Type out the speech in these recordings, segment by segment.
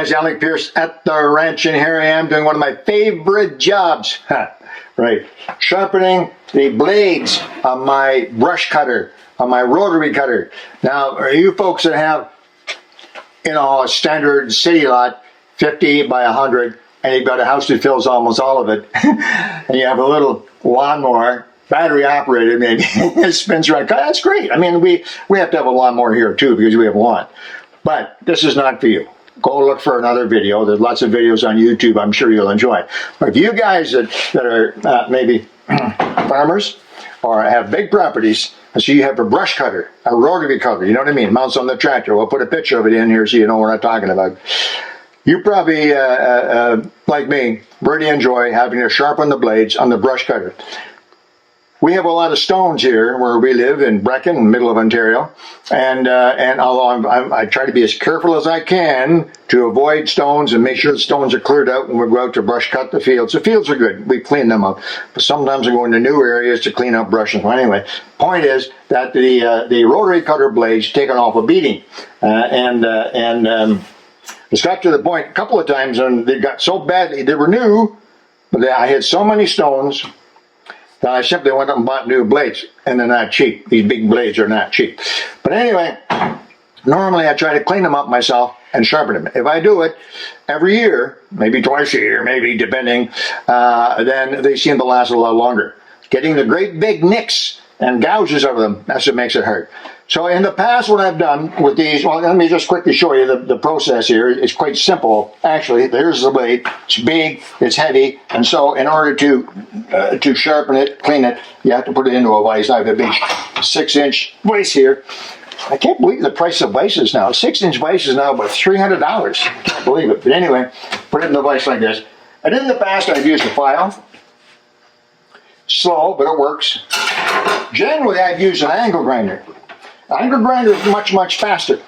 guys, Alec Peirce at the ranch, and here I am doing one of my favorite jobs. Right, sharpening the blades of my brush cutter, on my rotary cutter. Now, you folks that have, you know, a standard city lot, 50 by 100, and you've got a house that fills almost all of it, and you have a little lawnmower, battery operated, maybe, it spins around. That's great. I mean, we have to have a lawnmower here too because we have lawn. But this is not for you. Go look for another video. There's lots of videos on YouTube. I'm sure you'll enjoy it. But if you guys that are maybe farmers or have big properties, so you have a brush cutter, a rotary cutter, you know what I mean, mounts on the tractor. We'll put a picture of it in here so you know what I'm talking about. You probably, like me, really enjoy having to sharpen the blades on the brush cutter. We have a lot of stones here where we live in Brecon, in the middle of Ontario, and although I try to be as careful as I can to avoid stones and make sure the stones are cleared out when we go out to brush cut the fields. The fields are good. We clean them up. But sometimes I go into new areas to clean up brushes. Well, anyway, point is that the rotary cutter blades taken off a beating. It's got to the point a couple of times, and they got so bad, they were new, but I had so many stones that I simply went up and bought new blades, and they're not cheap. These big blades are not cheap. But anyway, normally I try to clean them up myself and sharpen them. If I do it every year, maybe twice a year, maybe depending, then they seem to last a lot longer. Getting the great big nicks and gouges of them, that's what makes it hard. So in the past, what I've done with these, well, let me just quickly show you the process here. It's quite simple, actually. There's the blade. It's big, it's heavy, and so in order to sharpen it, clean it, you have to put it into a vise. I have a big 6-inch vise here. I can't believe the price of vices now. A 6-inch vise is now about $300. Can't believe it. But anyway, put it in the vise like this. And in the past, I've used a file. Slow, but it works. Generally, I've used an angle grinder. Angle grinder is much, much faster.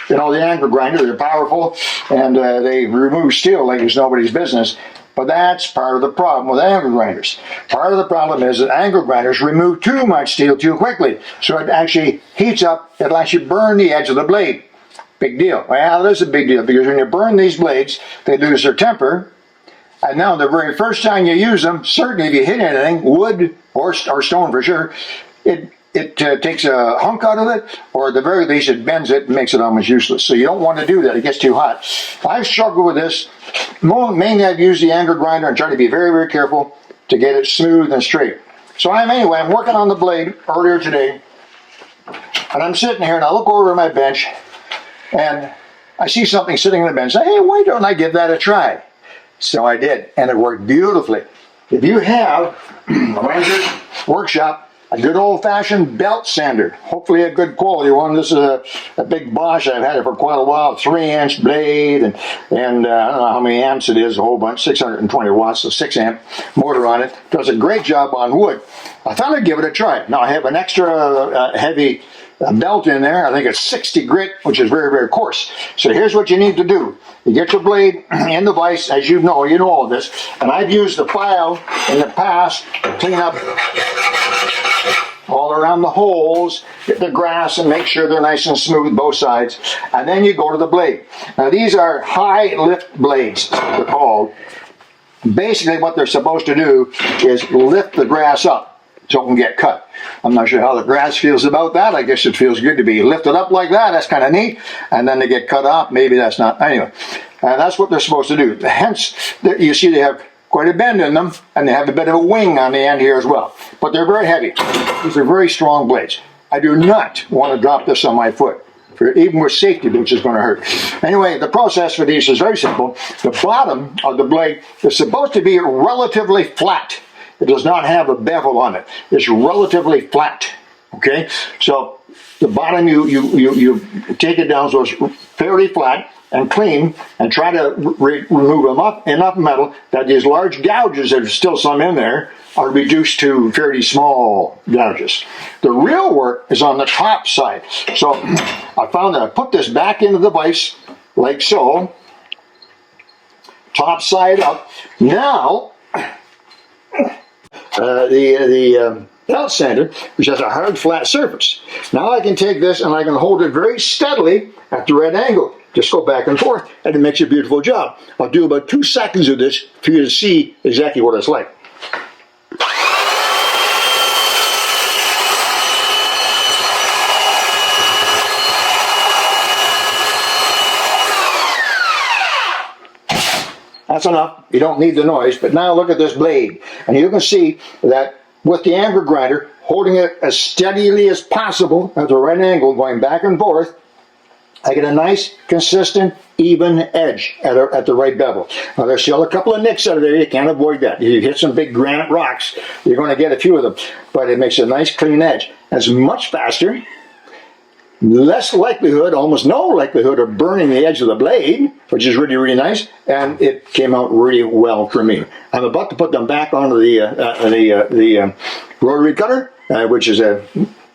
You know, the angle grinder, they're powerful, and they remove steel like it's nobody's business. But that's part of the problem with angle grinders. Part of the problem is that angle grinders remove too much steel too quickly. So it actually heats up, it'll actually burn the edge of the blade. Big deal. Well, it is a big deal, because when you burn these blades, they lose their temper. And now the very first time you use them, certainly if you hit anything, wood or stone for sure, it takes a hunk out of it, or at the very least it bends it and makes it almost useless. So you don't want to do that. It gets too hot. I've struggled with this. Mainly I've used the angle grinder and tried to be very, very careful to get it smooth and straight. So I'm working on the blade earlier today, and I'm sitting here and I look over at my bench and I see something sitting on the bench. I say, hey, why don't I give that a try? So I did, and it worked beautifully. If you have a Ranger's Workshop, a good old-fashioned belt sander, hopefully a good quality one. This is a big Bosch. I've had it for quite a while, 3-inch blade, and I don't know how many amps it is, a whole bunch, 620 watts, a 6-amp motor on it. Does a great job on wood. I thought I'd give it a try. Now, I have an extra heavy belt in there. I think it's 60 grit, which is very, very coarse. So here's what you need to do. You get your blade in the vise, as you know all of this, and I've used the file in the past to clean up all around the holes, get the grass, and make sure they're nice and smooth both sides. And then you go to the blade. Now these are high lift blades, they're called. Basically what they're supposed to do is lift the grass up so it can get cut. I'm not sure how the grass feels about that. I guess it feels good to be lifted up like that. That's kind of neat. And then they get cut off. Maybe that's not. Anyway, that's what they're supposed to do. Hence, you see they have quite a bend in them, and they have a bit of a wing on the end here as well. But they're very heavy. These are very strong blades. I do not want to drop this on my foot. Even with safety boots, it's going to hurt. Anyway, the process for these is very simple. The bottom of the blade is supposed to be relatively flat. It does not have a bevel on it. It's relatively flat. Okay? So the bottom, you take it down so it's fairly flat and clean, and try to remove enough metal that these large gouges, there's still some in there, are reduced to fairly small gouges. The real work is on the top side. So I found that I put this back into the vise like so, top side up. Now the belt sander, which has a hard flat surface. Now I can take this and I can hold it very steadily at the right angle. Just go back and forth, and it makes a beautiful job. I'll do about 2 seconds of this for you to see exactly what it's like. That's enough. You don't need the noise. But now look at this blade. And you can see that with the angle grinder, holding it as steadily as possible at the right angle, going back and forth, I get a nice, consistent, even edge at the right bevel. Now there's still a couple of nicks out of there. You can't avoid that. If you hit some big granite rocks, you're going to get a few of them. But it makes a nice, clean edge. It's much faster. Less likelihood, almost no likelihood of burning the edge of the blade, which is really, really nice, and it came out really well for me. I'm about to put them back onto the rotary cutter, which is a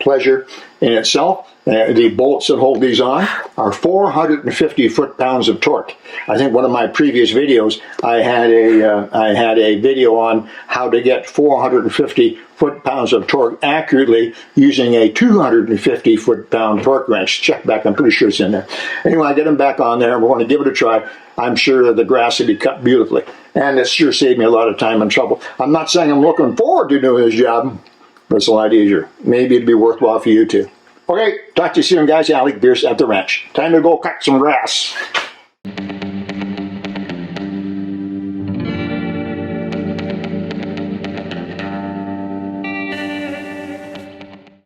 pleasure in itself. The bolts that hold these on are 450 foot-pounds of torque. I think one of my previous videos, I had a video on how to get 450 foot-pounds of torque accurately using a 250 foot-pound torque wrench. Check back, I'm pretty sure it's in there. Anyway, I get them back on there. We're going to give it a try. I'm sure that the grass will be cut beautifully. And it sure saved me a lot of time and trouble. I'm not saying I'm looking forward to doing this job, but it's a lot easier. Maybe it'd be worthwhile for you too. Okay, talk to you soon, guys. Alec, Peirce at the ranch. Time to go cut some grass.